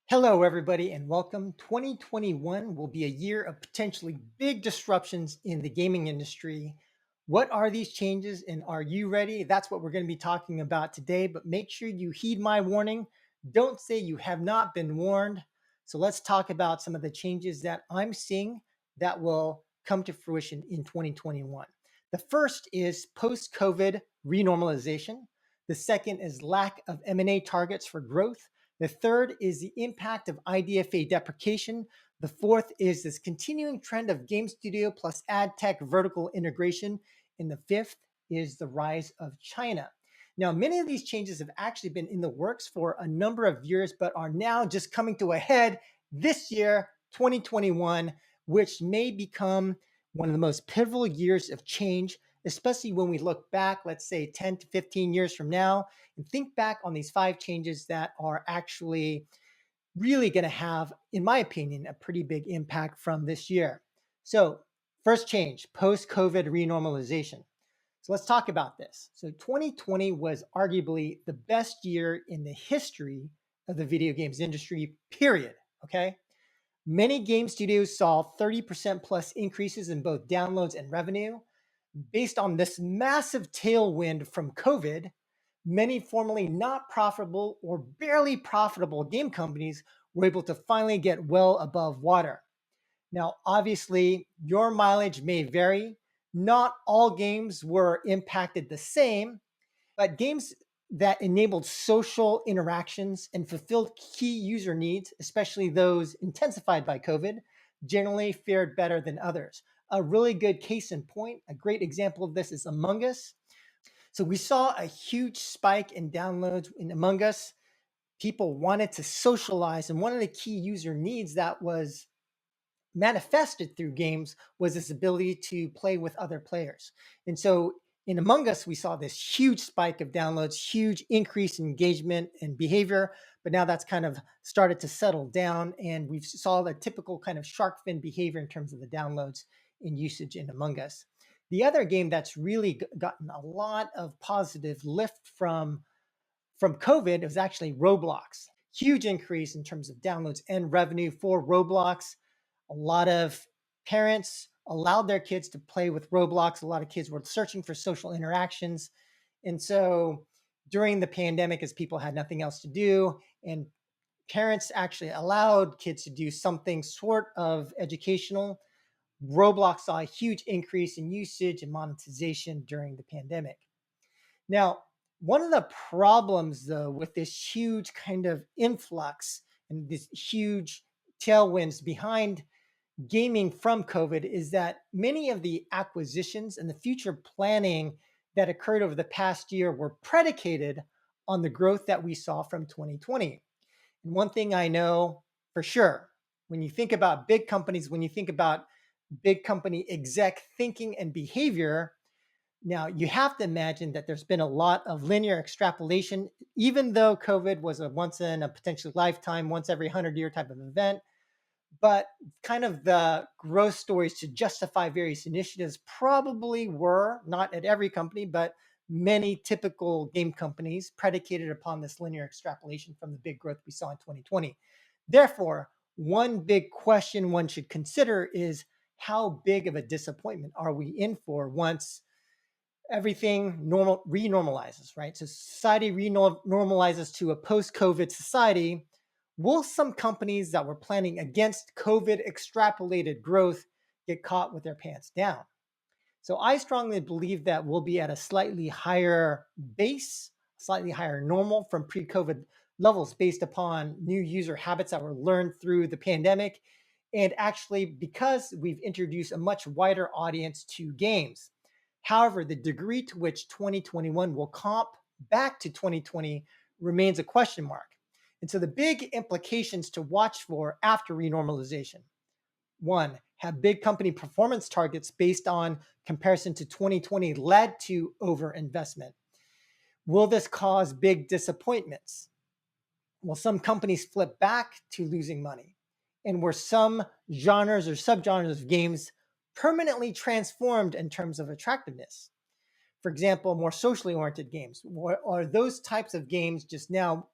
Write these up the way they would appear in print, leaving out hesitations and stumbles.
Hello, everybody, and welcome. 2021 will be a year of potentially big disruptions in the gaming industry. What are these changes, and are you ready? That's what we're going to be talking about today, but make sure you heed my warning. Don't say you have not been warned. So, let's talk about some of the changes that I'm seeing that will come to fruition in 2021. The first is post COVID renormalization, the second is lack of M&A targets for growth. The third is the impact of IDFA deprecation. The fourth is this continuing trend of game studio plus ad tech vertical integration. And the fifth is the rise of China. Now, many of these changes have actually been in the works for a number of years, but are now just coming to a head this year, 2021, which may become one of the most pivotal years of change, especially when we look back, let's say 10 to 15 years from now, and think back on these five changes that are actually really going to have, in my opinion, a pretty big impact from this year. So, first change, post COVID renormalization. So, let's talk about this. So, 2020 was arguably the best year in the history of the video games industry, period. Okay. Many game studios saw 30% plus increases in both downloads and revenue. Based on this massive tailwind from COVID, many formerly not profitable or barely profitable game companies were able to finally get well above water. Now, obviously, your mileage may vary. Not all games were impacted the same, but games that enabled social interactions and fulfilled key user needs, especially those intensified by COVID, generally fared better than others. A really good case in point, a great example of this is Among Us. So we saw a huge spike in downloads in Among Us. People wanted to socialize, and one of the key user needs that was manifested through games was this ability to play with other players. And so in Among Us, we saw this huge spike of downloads, huge increase in engagement and behavior, but now that's kind of started to settle down, and we saw the typical kind of shark fin behavior in terms of the downloads and usage in Among Us. The other game that's really gotten a lot of positive lift from COVID was actually Roblox. Huge increase in terms of downloads and revenue for Roblox. A lot of parents allowed their kids to play with Roblox. A lot of kids were searching for social interactions. And so during the pandemic, as people had nothing else to do, and parents actually allowed kids to do something sort of educational, Roblox saw a huge increase in usage and monetization during the pandemic. Now, one of the problems, though, with this huge kind of influx and this huge tailwinds behind gaming from COVID is that many of the acquisitions and the future planning that occurred over the past year were predicated on the growth that we saw from 2020. And one thing I know for sure, when you think about big companies, when you think about big company exec thinking and behavior, now, you have to imagine that there's been a lot of linear extrapolation, even though COVID was a once in a potentially lifetime, once every 100-year type of event. But kind of the growth stories to justify various initiatives probably were, not at every company, but many typical game companies predicated upon this linear extrapolation from the big growth we saw in 2020. Therefore, one big question one should consider is how big of a disappointment are we in for once everything renormalizes, right? So society renormalizes to a post-COVID society. Will some companies that were planning against COVID extrapolated growth get caught with their pants down? So I strongly believe that we'll be at a slightly higher base, slightly higher normal from pre-COVID levels based upon new user habits that were learned through the pandemic. And actually, because we've introduced a much wider audience to games. However, the degree to which 2021 will comp back to 2020 remains a question mark. And so the big implications to watch for after renormalization. One, have big company performance targets based on comparison to 2020 led to overinvestment? Will this cause big disappointments? Will some companies flip back to losing money? And were some genres or subgenres of games permanently transformed in terms of attractiveness? For example, more socially oriented games, or are those types of games just now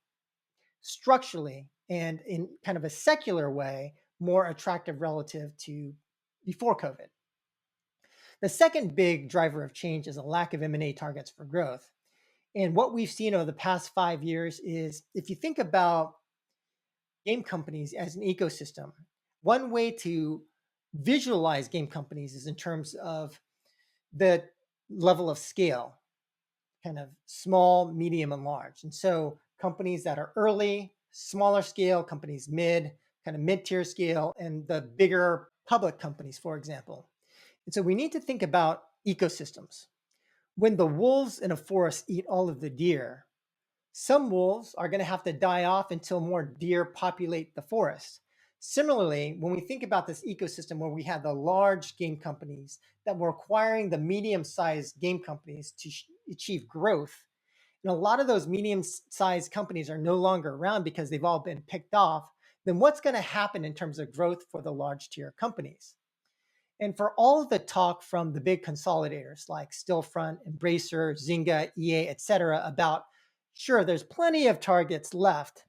structurally and in kind of a secular way, more attractive relative to before COVID. The second big driver of change is a lack of M&A targets for growth. And what we've seen over the past 5 years is if you think about game companies as an ecosystem, one way to visualize game companies is in terms of the level of scale, kind of small, medium, and large. And so companies that are early, smaller scale, companies kind of mid-tier scale, and the bigger public companies, for example. And so we need to think about ecosystems. When the wolves in a forest eat all of the deer, some wolves are going to have to die off until more deer populate the forest. Similarly, when we think about this ecosystem where we have the large game companies that were acquiring the medium-sized game companies to achieve growth, and a lot of those medium-sized companies are no longer around because they've all been picked off, then what's going to happen in terms of growth for the large tier companies? And for all of the talk from the big consolidators like Stillfront, Embracer, Zynga, EA, et cetera, about sure, there's plenty of targets left,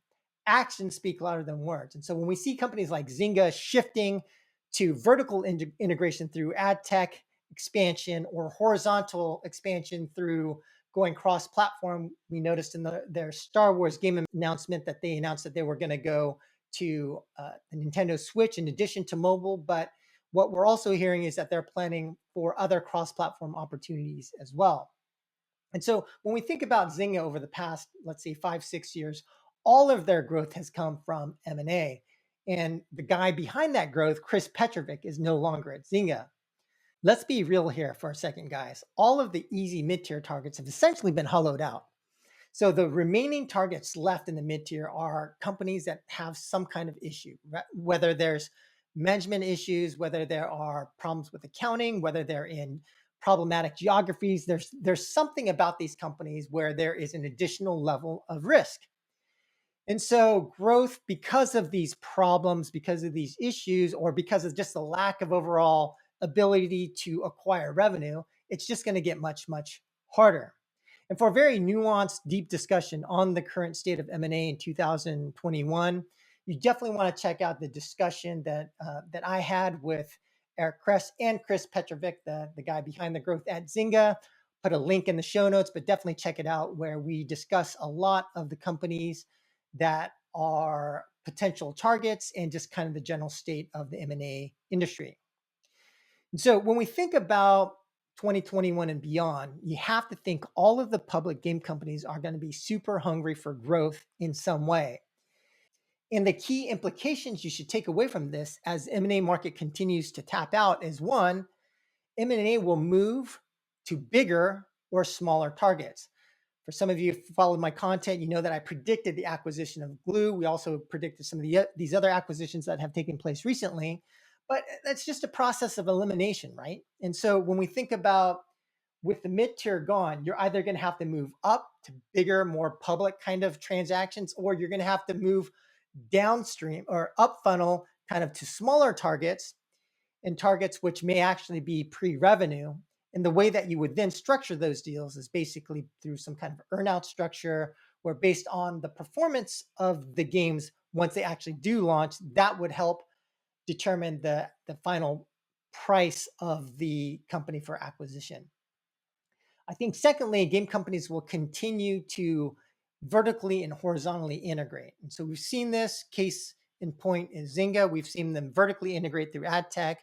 actions speak louder than words. And so when we see companies like Zynga shifting to vertical integration through ad tech expansion or horizontal expansion through going cross-platform, we noticed in their Star Wars game announcement that they announced that they were going to go to the Nintendo Switch in addition to mobile, but what we're also hearing is that they're planning for other cross-platform opportunities as well. And so when we think about Zynga over the past, let's say 5-6 years, all of their growth has come from M&A. And the guy behind that growth, Chris Petrovic, is no longer at Zynga. Let's be real here for a second, guys. All of the easy mid-tier targets have essentially been hollowed out. So the remaining targets left in the mid-tier are companies that have some kind of issue, whether there's management issues, whether there are problems with accounting, whether they're in problematic geographies. There's something about these companies where there is an additional level of risk. And so growth, because of these problems, because of these issues, or because of just the lack of overall ability to acquire revenue, it's just going to get much, much harder. And for a very nuanced, deep discussion on the current state of M&A in 2021, you definitely want to check out the discussion that I had with Eric Kress and Chris Petrovic, the guy behind the growth at Zynga. Put a link in the show notes, but definitely check it out where we discuss a lot of the companies that are potential targets and just kind of the general state of the M&A industry. And so when we think about 2021 and beyond, you have to think all of the public game companies are going to be super hungry for growth in some way. And the key implications you should take away from this as the M&A market continues to tap out is one, M&A will move to bigger or smaller targets. For some of you who followed my content, you know that I predicted the acquisition of Glue. We also predicted some of these other acquisitions that have taken place recently, but that's just a process of elimination, right? And so when we think about with the mid-tier gone, you're either going to have to move up to bigger, more public kind of transactions, or you're going to have to move downstream or up funnel kind of to smaller targets and targets which may actually be pre-revenue. And the way that you would then structure those deals is basically through some kind of earnout structure where based on the performance of the games once they actually do launch, that would help determine the final price of the company for acquisition. I think secondly, game companies will continue to vertically and horizontally integrate. And so we've seen this case in point is Zynga. We've seen them vertically integrate through ad tech,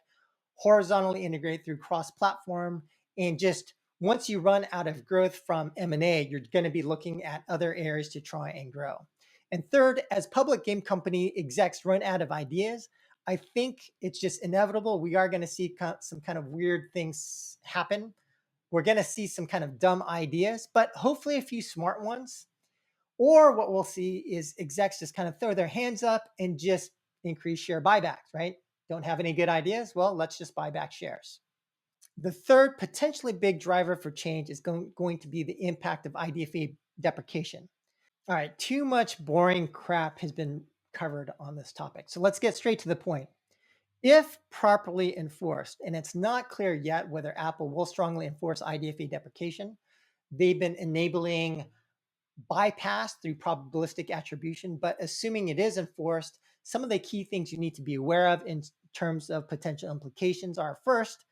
horizontally integrate through cross-platform, and just once you run out of growth from M&A, you're going to be looking at other areas to try and grow. And third, as public game company execs run out of ideas, I think it's just inevitable. We are going to see some kind of weird things happen. We're going to see some kind of dumb ideas, but hopefully a few smart ones. Or what we'll see is execs just kind of throw their hands up and just increase share buybacks, right? Don't have any good ideas? Well, let's just buy back shares. The third potentially big driver for change is going to be the impact of IDFA deprecation. All right, too much boring crap has been covered on this topic. So let's get straight to the point. If properly enforced, and it's not clear yet whether Apple will strongly enforce IDFA deprecation, they've been enabling bypassed through probabilistic attribution, but assuming it is enforced, some of the key things you need to be aware of in terms of potential implications are first,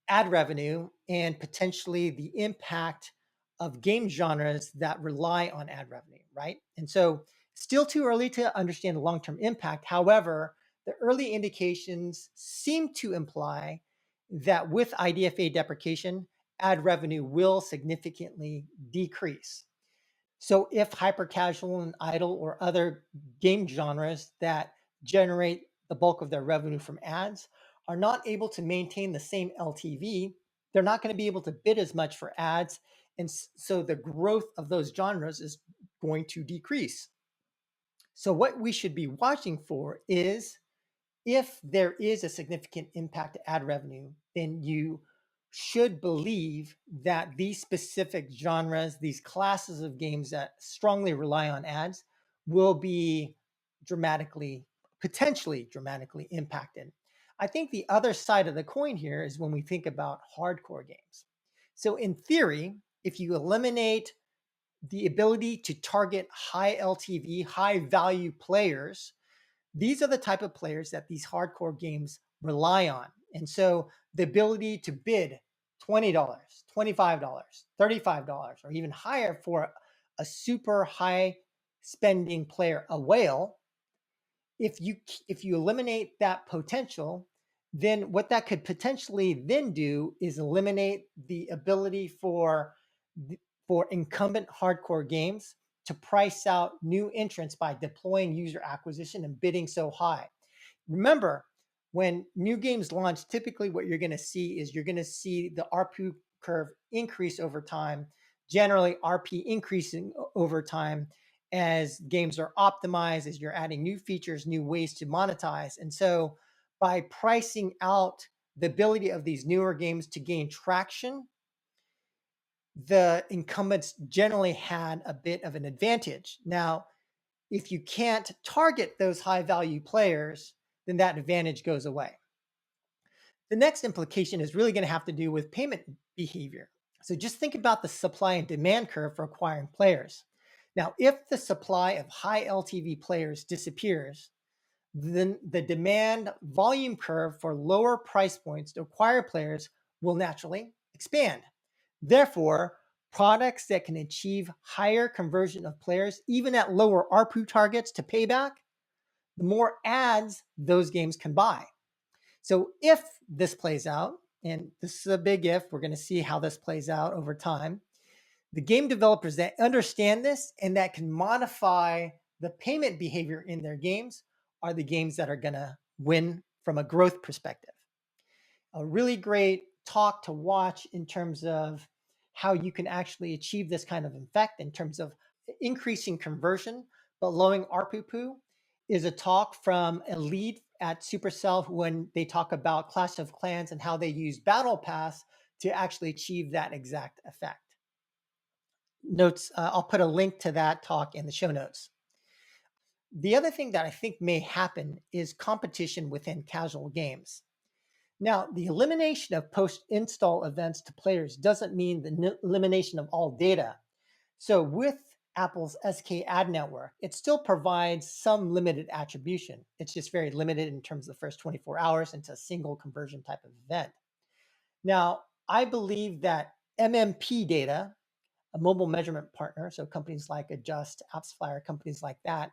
ad revenue and potentially the impact of game genres that rely on ad revenue, right? And so, still too early to understand the long term impact. However, the early indications seem to imply that with IDFA deprecation, ad revenue will significantly decrease. So if hyper casual and idle or other game genres that generate the bulk of their revenue from ads are not able to maintain the same LTV, they're not going to be able to bid as much for ads. And so the growth of those genres is going to decrease. So what we should be watching for is if there is a significant impact to ad revenue, then you should believe that these specific genres, these classes of games that strongly rely on ads, will be dramatically, potentially dramatically impacted. I think the other side of the coin here is when we think about hardcore games. So, in theory, if you eliminate the ability to target high LTV, high value players, these are the type of players that these hardcore games rely on. And so the ability to bid $20, $25, $35, or even higher for a super high spending player, a whale, if you eliminate that potential, then what that could potentially then do is eliminate the ability for incumbent hardcore games to price out new entrants by deploying user acquisition and bidding so high. Remember, when new games launch, typically what you're going to see is you're going to see the ARPU curve increase over time, generally RP increasing over time as games are optimized, as you're adding new features, new ways to monetize. And so by pricing out the ability of these newer games to gain traction, the incumbents generally had a bit of an advantage. Now, if you can't target those high value players, then that advantage goes away. The next implication is really going to have to do with payment behavior. So just think about the supply and demand curve for acquiring players. Now, if the supply of high LTV players disappears, then the demand volume curve for lower price points to acquire players will naturally expand. Therefore, products that can achieve higher conversion of players, even at lower ARPU targets to payback, the more ads those games can buy. So if this plays out, and this is a big if, we're going to see how this plays out over time, the game developers that understand this and that can modify the payment behavior in their games are the games that are going to win from a growth perspective. A really great talk to watch in terms of how you can actually achieve this kind of effect in terms of increasing conversion, but lowering ARPU is a talk from a lead at Supercell when they talk about Clash of Clans and how they use Battle Pass to actually achieve that exact effect. Notes, I'll put a link to that talk in the show notes. The other thing that I think may happen is competition within casual games. Now, the elimination of post-install events to players doesn't mean the elimination of all data. So with Apple's SK ad network, it still provides some limited attribution. It's just very limited in terms of the first 24 hours into a single conversion type of event. Now, I believe that MMP data, a mobile measurement partner, so companies like Adjust, AppsFlyer, companies like that,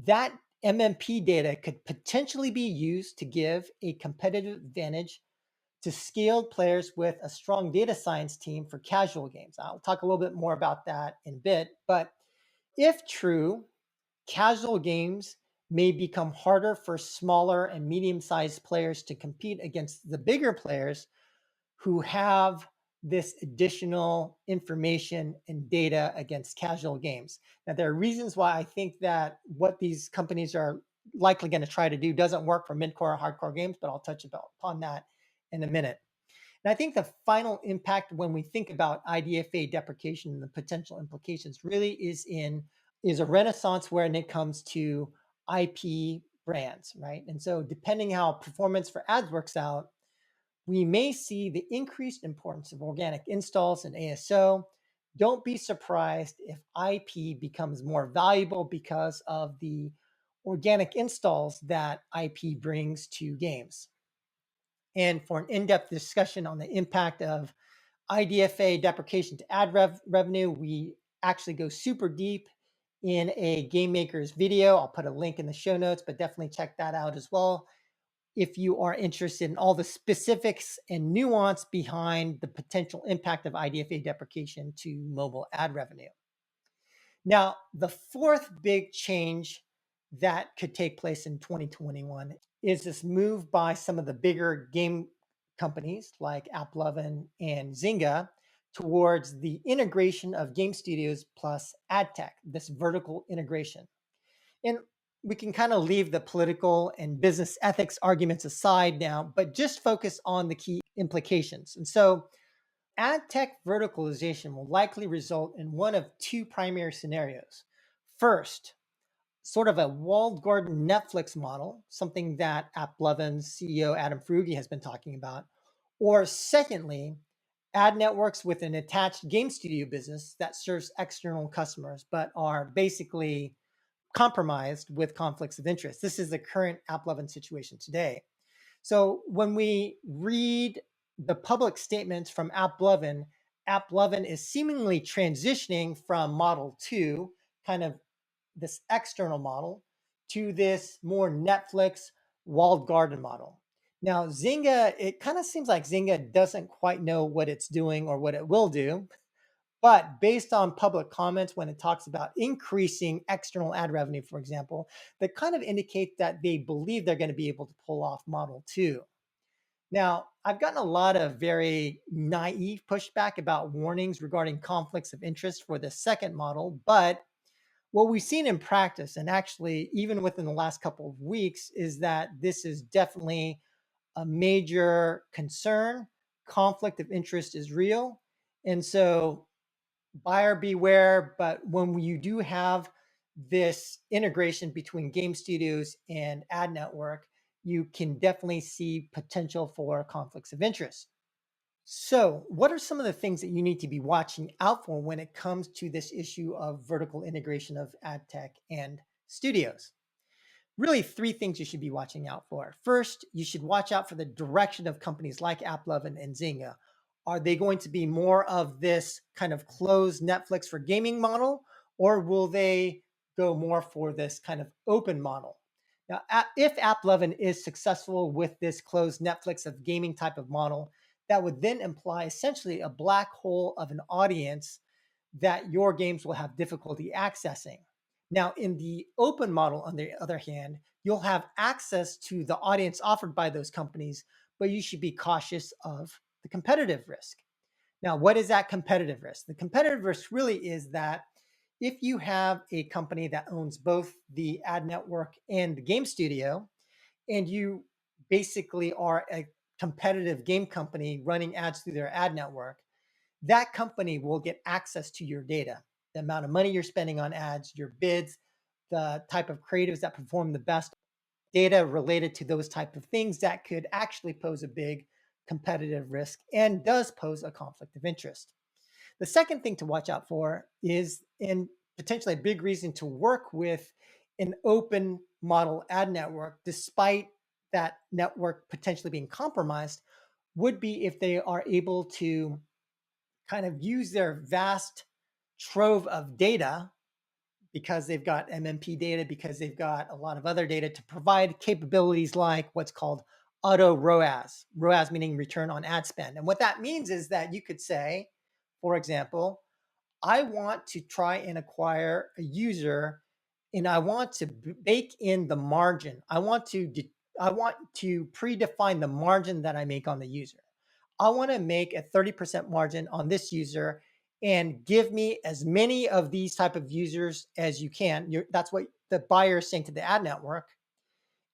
that MMP data could potentially be used to give a competitive advantage to scaled players with a strong data science team for casual games. I'll talk a little bit more about that in a bit, but if true, casual games may become harder for smaller and medium-sized players to compete against the bigger players who have this additional information and data against casual games. Now, there are reasons why I think that what these companies are likely going to try to do doesn't work for mid-core or hardcore games, but I'll touch upon that in a minute. And I think the final impact when we think about IDFA deprecation and the potential implications really is a renaissance when it comes to IP brands, right? And so depending how performance for ads works out, we may see the increased importance of organic installs and ASO, Don't be surprised if IP becomes more valuable because of the organic installs that IP brings to games. And for an in-depth discussion on the impact of IDFA deprecation to ad revenue, we actually go super deep in a Gamemakers video. I'll put a link in the show notes, but definitely check that out as well if you are interested in all the specifics and nuance behind the potential impact of IDFA deprecation to mobile ad revenue. Now, the fourth big change that could take place in 2021 is this move by some of the bigger game companies like AppLovin and Zynga towards the integration of game studios plus ad tech, this vertical integration. And we can kind of leave the political and business ethics arguments aside now, but just focus on the key implications. And so ad tech verticalization will likely result in one of two primary scenarios. First, sort of a walled garden Netflix model, something that AppLovin's CEO Adam Frugi has been talking about. Or secondly, ad networks with an attached game studio business that serves external customers, but are basically compromised with conflicts of interest. This is the current AppLovin situation today. So when we read the public statements from AppLovin, AppLovin is seemingly transitioning from model two, kind of this external model, to this more Netflix walled garden model. Now, Zynga, it kind of seems like Zynga doesn't quite know what it's doing or what it will do. But based on public comments, when it talks about increasing external ad revenue, for example, that kind of indicate that they believe they're going to be able to pull off Model 2. Now, I've gotten a lot of very naive pushback about warnings regarding conflicts of interest for the second model, but what we've seen in practice, and actually even within the last couple of weeks, is that this is definitely a major concern. Conflict of interest is real. And so buyer beware, but when you do have this integration between game studios and ad network, you can definitely see potential for conflicts of interest. So, what are some of the things that you need to be watching out for when it comes to this issue of vertical integration of ad tech and studios? Really, three things you should be watching out for. First, you should watch out for the direction of companies like AppLovin and Zynga. Are they going to be more of this kind of closed Netflix for gaming model, or will they go more for this kind of open model? Now, if AppLovin is successful with this closed Netflix of gaming type of model, that would then imply essentially a black hole of an audience that your games will have difficulty accessing. Now, in the open model, on the other hand, you'll have access to the audience offered by those companies, but you should be cautious of the competitive risk. Now, what is that competitive risk? The competitive risk really is that if you have a company that owns both the ad network and the game studio, and you basically are a competitive game company running ads through their ad network, that company will get access to your data, the amount of money you're spending on ads, your bids, the type of creatives that perform the best, data related to those type of things that could actually pose a big competitive risk and does pose a conflict of interest. The second thing to watch out for is, and potentially a big reason to work with an open model ad network, despite that network potentially being compromised, would be if they are able to kind of use their vast trove of data because they've got MMP data, because they've got a lot of other data to provide capabilities like what's called auto ROAS, ROAS meaning return on ad spend. And what that means is that you could say, for example, I want to try and acquire a user and I want to bake in the margin. I want to predefine the margin that I make on the user. I want to make a 30% margin on this user and give me as many of these type of users as you can. That's what the buyer is saying to the ad network.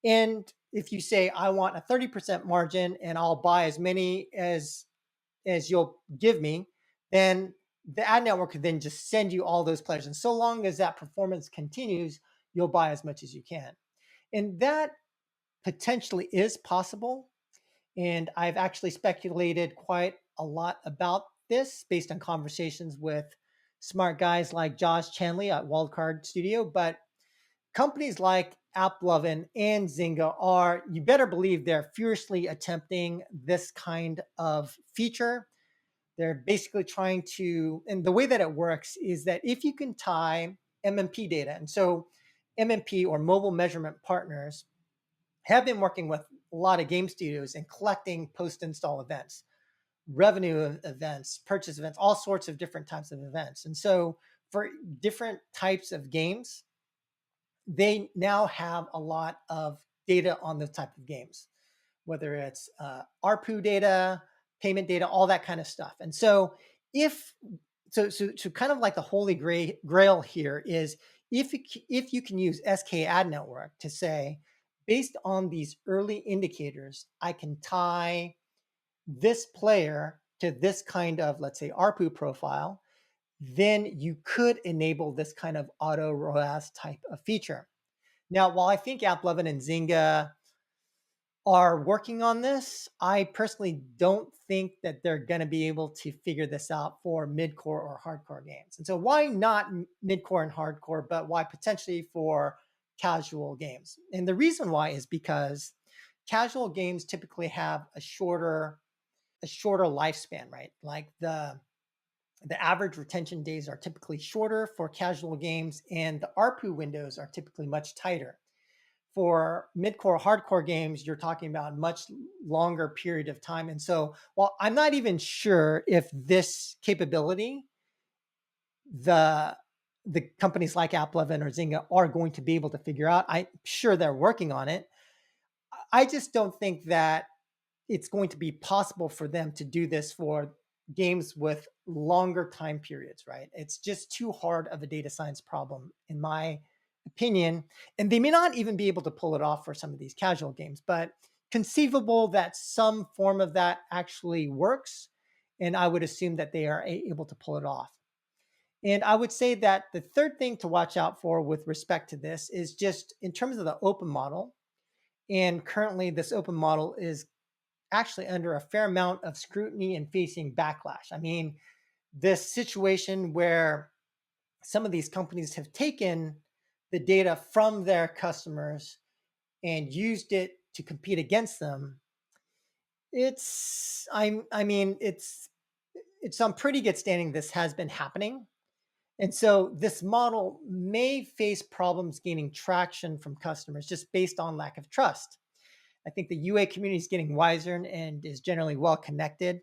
And if you say, I want a 30% margin and I'll buy as many as you'll give me, then the ad network could then just send you all those players. And so long as that performance continues, you'll buy as much as you can. And that potentially is possible. And I've actually speculated quite a lot about this based on conversations with smart guys like Josh Chanley at Wildcard Studio, but companies like AppLovin and Zynga are, you better believe they're furiously attempting this kind of feature. They're basically trying to, and the way that it works is that if you can tie MMP data, and so MMP or mobile measurement partners have been working with a lot of game studios and collecting post-install events, revenue events, purchase events, all sorts of different types of events. And so for different types of games, they now have a lot of data on those type of games, whether it's ARPU data, payment data, all that kind of stuff. And so if so kind of like the holy grail here is if you can use SK Ad Network to say, based on these early indicators, I can tie this player to this kind of, let's say, ARPU profile, then you could enable this kind of auto ROAS type of feature. Now, while I think AppLovin and Zynga are working on this, I personally don't think that they're going to be able to figure this out for mid-core or hardcore games. And so why not mid-core and hardcore, but why potentially for casual games? And the reason why is because casual games typically have a shorter lifespan, right? Like the average retention days are typically shorter for casual games, and the ARPU windows are typically much tighter. For mid-core, hardcore games, you're talking about much longer period of time. And so while I'm not even sure if this capability, the companies like AppLovin or Zynga are going to be able to figure out, I'm sure they're working on it. I just don't think that it's going to be possible for them to do this for games with longer time periods, right? It's just too hard of a data science problem, in my opinion. And they may not even be able to pull it off for some of these casual games, but conceivable that some form of that actually works. And I would assume that they are able to pull it off. And I would say that the third thing to watch out for with respect to this is just in terms of the open model. And currently, this open model is actually under a fair amount of scrutiny and facing backlash. I mean, this situation where some of these companies have taken the data from their customers and used it to compete against them, I mean, it's on pretty good standing this has been happening. And so this model may face problems gaining traction from customers just based on lack of trust. I think the UA community is getting wiser and is generally well connected.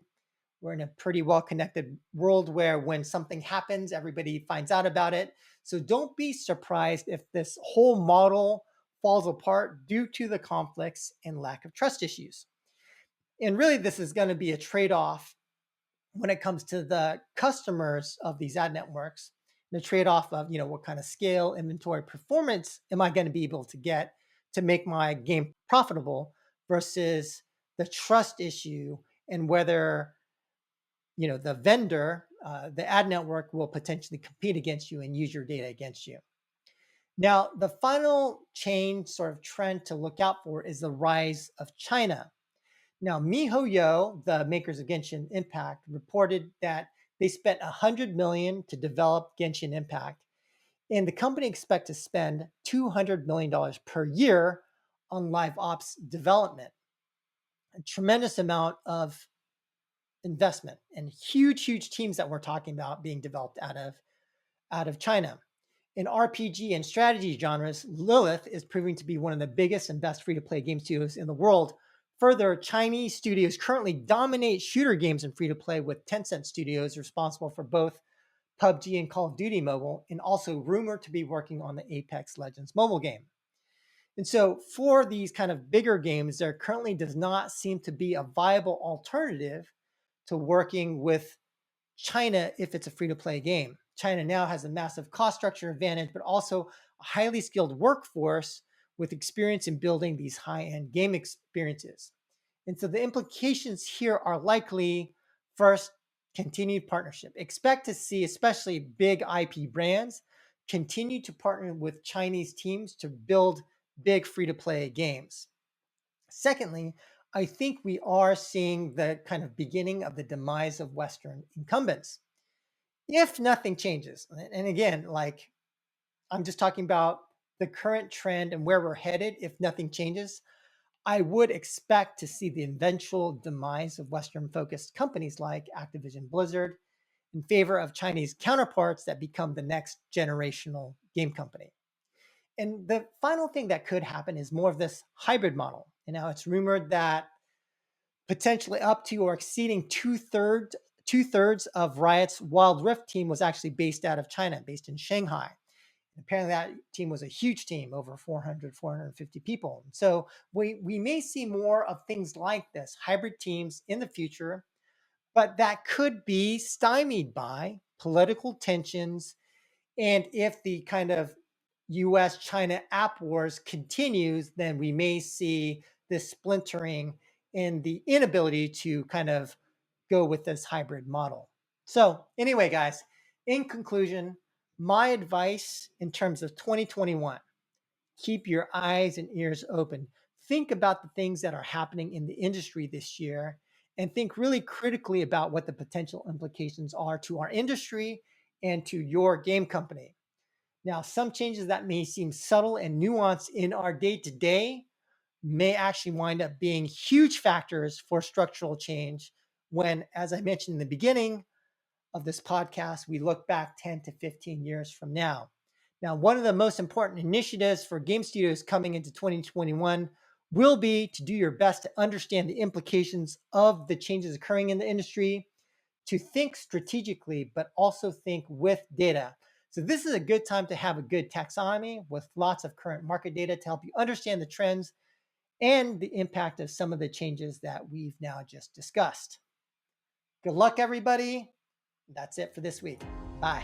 We're in a pretty well connected world where when something happens, everybody finds out about it. So don't be surprised if this whole model falls apart due to the conflicts and lack of trust issues. And really, this is going to be a trade off when it comes to the customers of these ad networks, the trade off of, what kind of scale, inventory, performance am I going to be able to get to make my game profitable versus the trust issue and whether the vendor, the ad network will potentially compete against you and use your data against you. Now, the final change sort of trend to look out for is the rise of China. Now, MiHoYo, the makers of Genshin Impact, reported that they spent $100 million to develop Genshin Impact, and the company expects to spend $200 million per year on live ops development. A tremendous amount of investment and huge teams that we're talking about being developed out of China. In RPG and strategy genres, Lilith is proving to be one of the biggest and best free-to-play game studios in the world. Further, Chinese studios currently dominate shooter games in free-to-play, with Tencent Studios responsible for both PUBG and Call of Duty Mobile, and also rumored to be working on the Apex Legends mobile game. And so for these kind of bigger games, there currently does not seem to be a viable alternative to working with China if it's a free-to-play game. China now has a massive cost structure advantage, but also a highly skilled workforce with experience in building these high-end game experiences. And so the implications here are likely, first, continued partnership. Expect to see, especially big IP brands, continue to partner with Chinese teams to build big free-to-play games. Secondly, I think we are seeing the kind of beginning of the demise of Western incumbents. if nothing changes. And again, like I'm just talking about the current trend and where we're headed. If nothing changes, I would expect to see the eventual demise of Western focused companies like Activision Blizzard in favor of Chinese counterparts that become the next generational game company. And the final thing that could happen is more of this hybrid model. And now it's rumored that potentially up to or exceeding two thirds of Riot's Wild Rift team was actually based out of China, based in Shanghai. And apparently, that team was a huge team, over 450 people. So we may see more of things like this, hybrid teams in the future, but that could be stymied by political tensions. And if the kind of US China app wars continues, then we may see this splintering and the inability to kind of go with this hybrid model. So, anyway, guys, in conclusion, my advice in terms of 2021, keep your eyes and ears open. Think about the things that are happening in the industry this year and think really critically about what the potential implications are to our industry and to your game company. Now, some changes that may seem subtle and nuanced in our day to day may actually wind up being huge factors for structural change when, as I mentioned in the beginning of this podcast, we look back 10 to 15 years from now. Now, one of the most important initiatives for game studios coming into 2021 will be to do your best to understand the implications of the changes occurring in the industry, to think strategically, but also think with data. So, this is a good time to have a good taxonomy with lots of current market data to help you understand the trends and the impact of some of the changes that we've now just discussed. Good luck, everybody. That's it for this week. Bye.